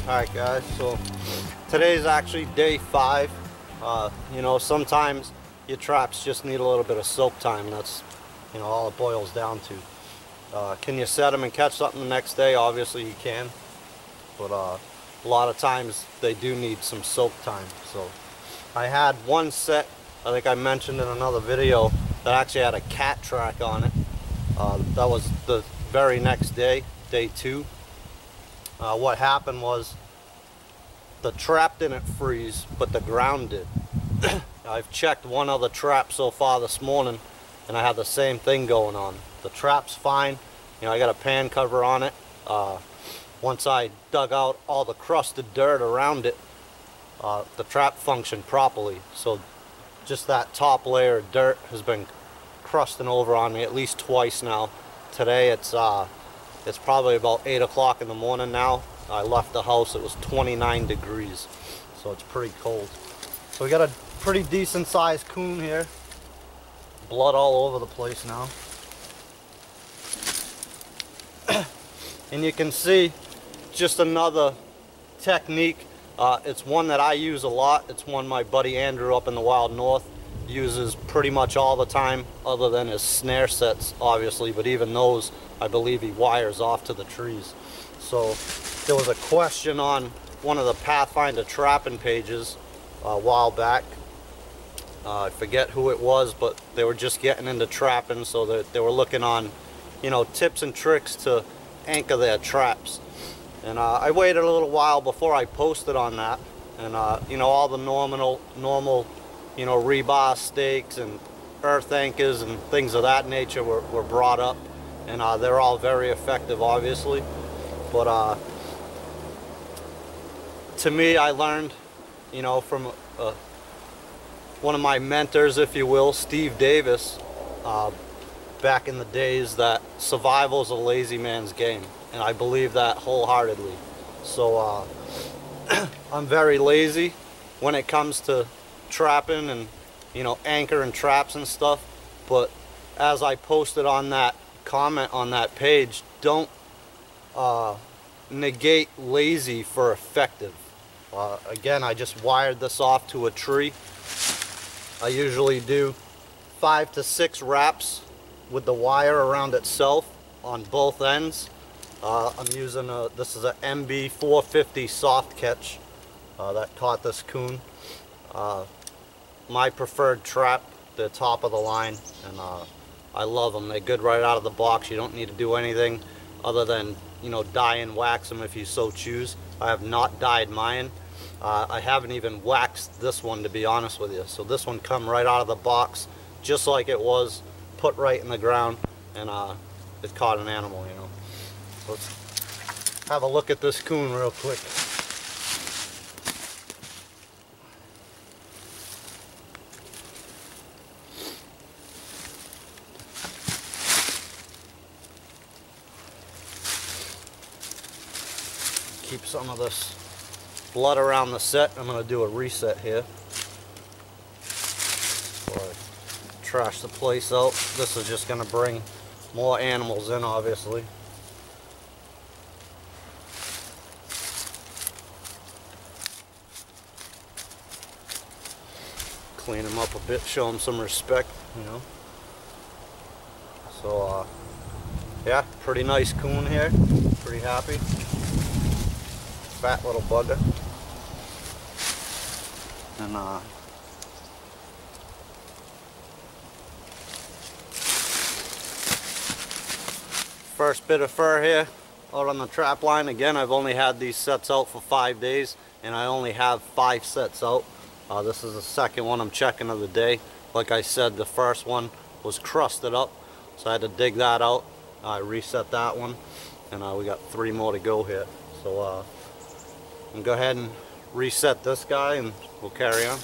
Alright guys, so today's actually day 5. You know, sometimes your traps just need a little bit of soak time. That's, you know, all it boils down to. Can you set them and catch something the next day? Obviously you can, but a lot of times they do need some soak time. So I had one set, I think I mentioned in another video, that actually had a cat track on it. That was the very next day, day 2. What happened was the trap didn't freeze, but the ground did. I've checked one other trap so far this morning, and I had the same thing going on. The trap's fine. You know, I got a pan cover on it. Once I dug out all the crusted dirt around it, the trap functioned properly. So just that top layer of dirt has been crusting over on me at least twice now. Today it's probably about 8 o'clock in the morning now. I left the house, it was 29 degrees, so it's pretty cold. So we got a pretty decent sized coon here. Blood all over the place now. And you can see just another technique. It's one that I use a lot. It's one my buddy Andrew up in the wild north uses pretty much all the time, other than his snare sets obviously, but even those I believe he wires off to the trees. So there was a question on one of the Pathfinder trapping pages a while back. I forget who it was, but they were just getting into trapping, so that they were looking on, you know, tips and tricks to anchor their traps. And I waited a little while before I posted on that, and you know, all the normal you know, rebar stakes and earth anchors and things of that nature were brought up, and they're all very effective obviously. But to me, I learned, you know, from one of my mentors, if you will, Steve Davis, back in the days, that survival is a lazy man's game, and I believe that wholeheartedly. So I'm very lazy when it comes to trapping and, you know, anchoring traps and stuff. But as I posted on that comment on that page, don't negate lazy for effective. Again, I just wired this off to a tree. I usually do 5 to 6 wraps with the wire around itself on both ends. I'm using this is a MB 450 soft catch that caught this coon. My preferred trap, the top of the line, and I love them. They're good right out of the box. You don't need to do anything other than, you know, dye and wax them if you so choose. I have not dyed mine. I haven't even waxed this one, to be honest with you. So this one come right out of the box, just like it was, put right in the ground, and it caught an animal, you know. Let's have a look at this coon real quick. Keep some of this blood around the set. I'm going to do a reset here before I trash the place out. This is just going to bring more animals in, obviously. Clean them up a bit, show them some respect, you know. So yeah, pretty nice coon here, pretty happy. Fat little bugger. And first bit of fur here out on the trap line. Again, I've only had these sets out for 5 days, and I only have 5 sets out. This is the second one I'm checking of the day. Like I said, the first one was crusted up, so I had to dig that out. I reset that one, and we got 3 more to go here. So I'm gonna go ahead and reset this guy, and we'll carry on.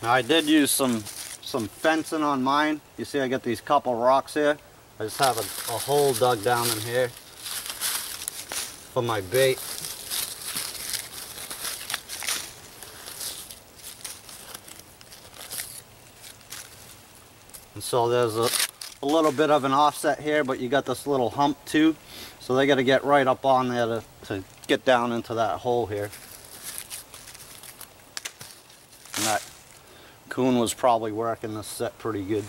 Now, I did use some fencing on mine. You see I got these couple rocks here. I just have a hole dug down in here for my bait. And so there's a little bit of an offset here, but you got this little hump too, so they got to get right up on there to get down into that hole here. And that coon was probably working this set pretty good.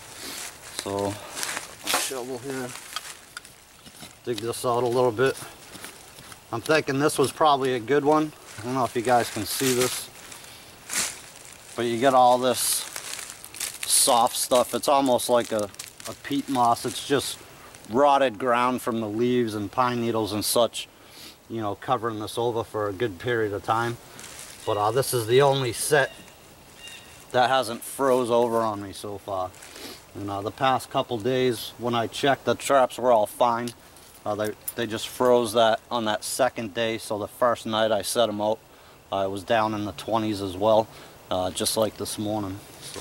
So shovel here, dig this out a little bit. I'm thinking this was probably a good one. I don't know if you guys can see this, but you get all this soft stuff. It's almost like a peat moss. It's just rotted ground from the leaves and pine needles and such, you know, covering this over for a good period of time. But this is the only set that hasn't froze over on me so far. And the past couple days when I checked, the traps were all fine. They just froze that on that second day, so the first night I set them out, it was down in the 20s as well, just like this morning. So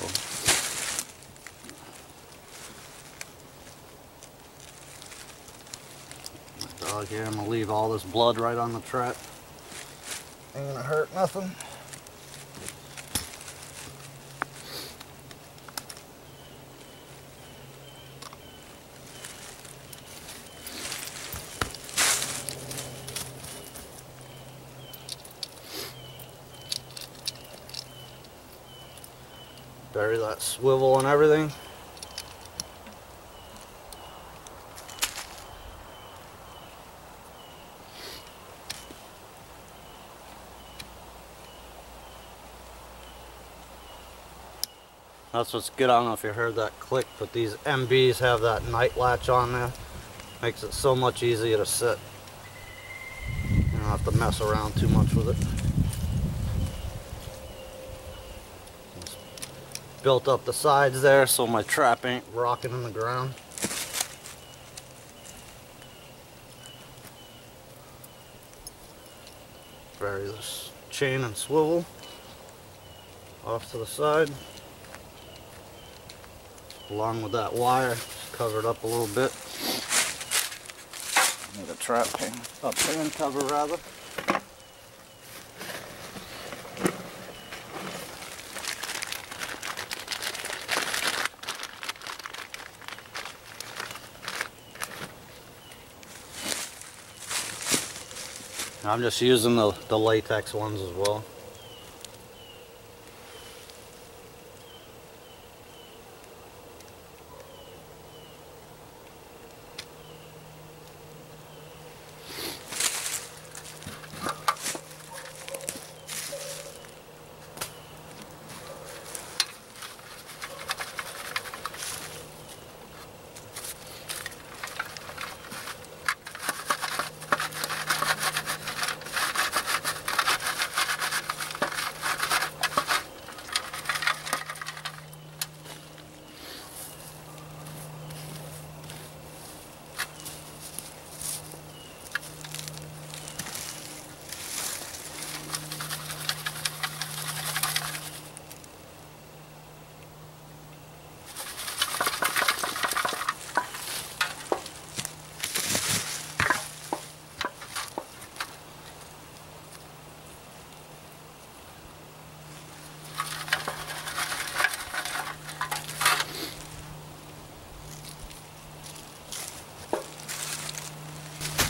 my dog here, I'm gonna leave all this blood right on the trap. Ain't gonna hurt nothing. Bury that swivel and everything. That's what's good. I don't know if you heard that click, but these MBs have that night latch on there. Makes it so much easier to set. You don't have to mess around too much with it. Built up the sides there so my trap ain't rocking in the ground. Bury this chain and swivel off to the side, along with that wire. Cover it up a little bit. Need a trap pan cover rather. I'm just using the latex ones as well.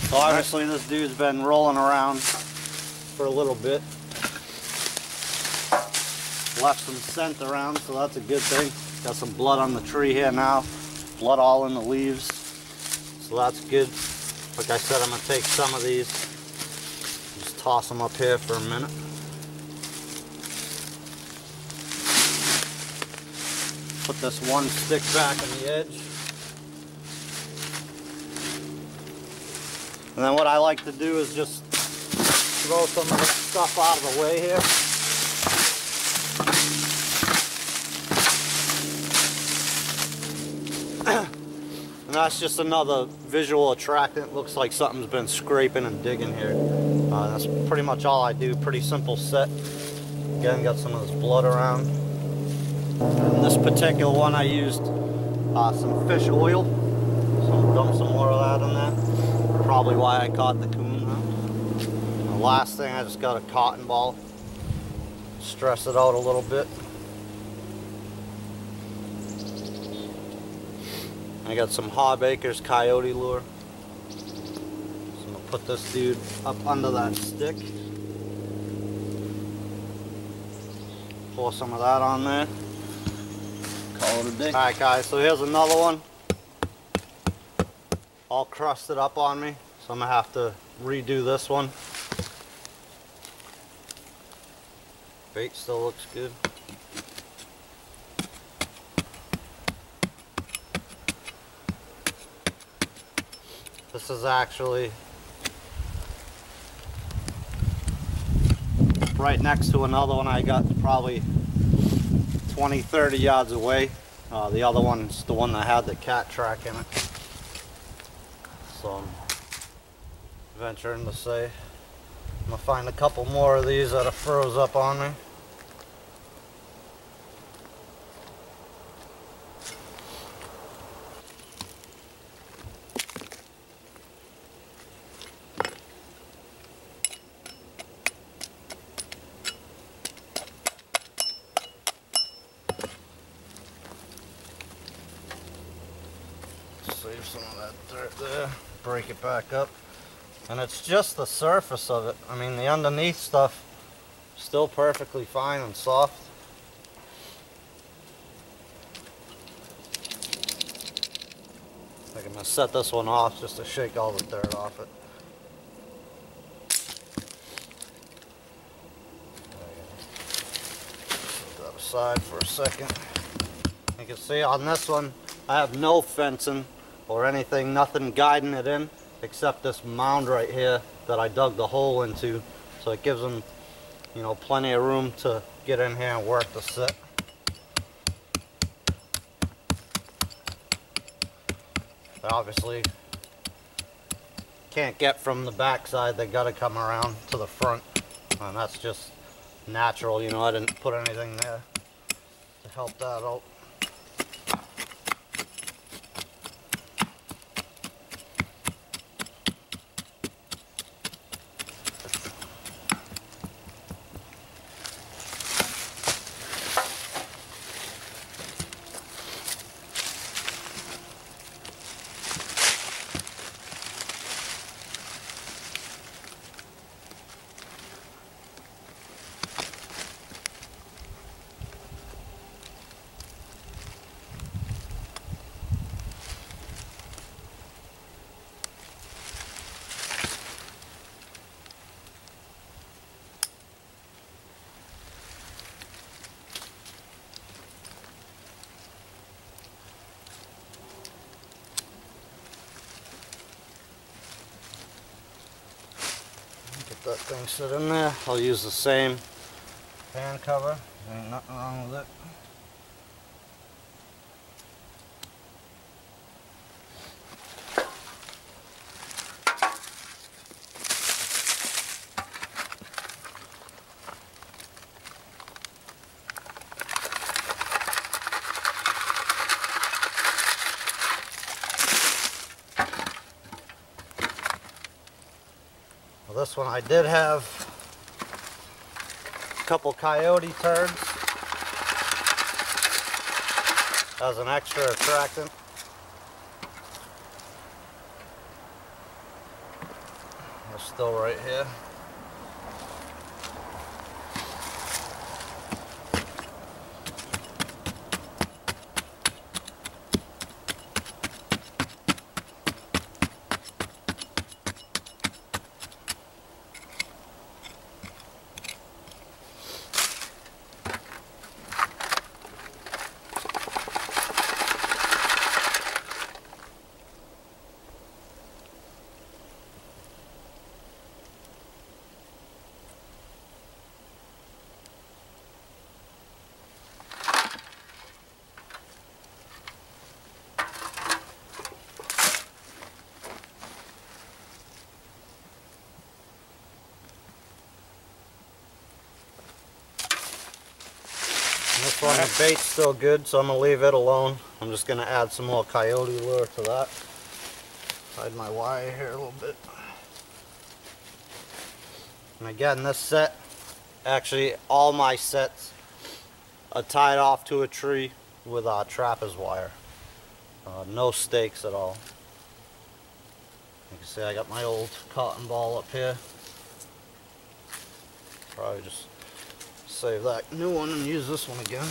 So obviously this dude's been rolling around for a little bit. Left some scent around, so that's a good thing. Got some blood on the tree here now. Blood all in the leaves. So that's good. Like I said, I'm going to take some of these, just toss them up here for a minute. Put this one stick back on the edge. And then what I like to do is just throw some of this stuff out of the way here. And that's just another visual attractant. Looks like something's been scraping and digging here. That's pretty much all I do. Pretty simple set. Again, got some of this blood around. In this particular one I used some fish oil. So dump some more of that in there. Probably why I caught the coon. And the last thing, I just got a cotton ball. Stress it out a little bit. I got some Hawbaker's coyote lure. So I'm gonna put this dude up under that stick. Pour some of that on there. Call it a day. Alright guys, so here's another one. All crusted up on me. So I'm gonna have to redo this one. Bait still looks good. This is actually right next to another one I got probably 20-30 yards away. The other one's the one that had the cat track in it. So I'm venturing to say I'm gonna find a couple more of these that are froze up on me. Save some of that dirt there, break it back up. And it's just the surface of it. I mean, the underneath stuff still perfectly fine and soft. I think I'm gonna set this one off just to shake all the dirt off it. Put that aside for a second. You can see on this one, I have no fencing or anything, nothing guiding it in, except this mound right here that I dug the hole into. So it gives them, you know, plenty of room to get in here and work the sit. They obviously can't get from the back side, they gotta come around to the front. And that's just natural, you know, I didn't put anything there to help that out. Get that thing set in there. I'll use the same fan cover. Ain't nothing wrong with it. This one I did have a couple coyote turds as an extra attractant. They're still right here. This one, the bait's still good, so I'm going to leave it alone. I'm just going to add some more coyote lure to that. Hide my wire here a little bit. And again, this set, actually all my sets are tied off to a tree with trapper's wire. No stakes at all. You can see I got my old cotton ball up here. Probably just save that new one and use this one again.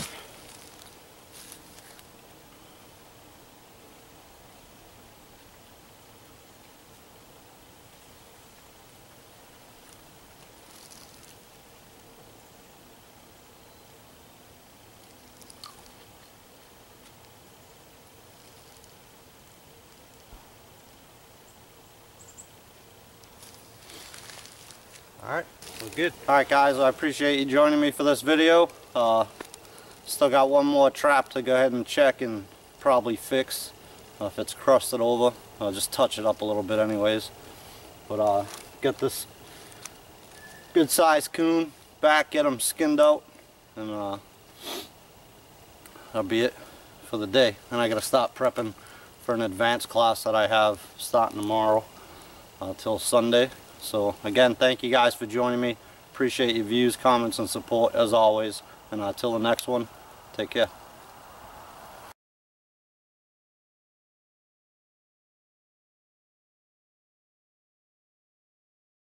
Alright, we're good. Alright guys, I appreciate you joining me for this video. Still got one more trap to go ahead and check and probably fix. If it's crusted over, I'll just touch it up a little bit anyways. But get this good sized coon back, get them skinned out, and that'll be it for the day. And I gotta start prepping for an advanced class that I have starting tomorrow till Sunday. So again, thank you guys for joining me. Appreciate your views, comments, and support as always. And until the next one, take care.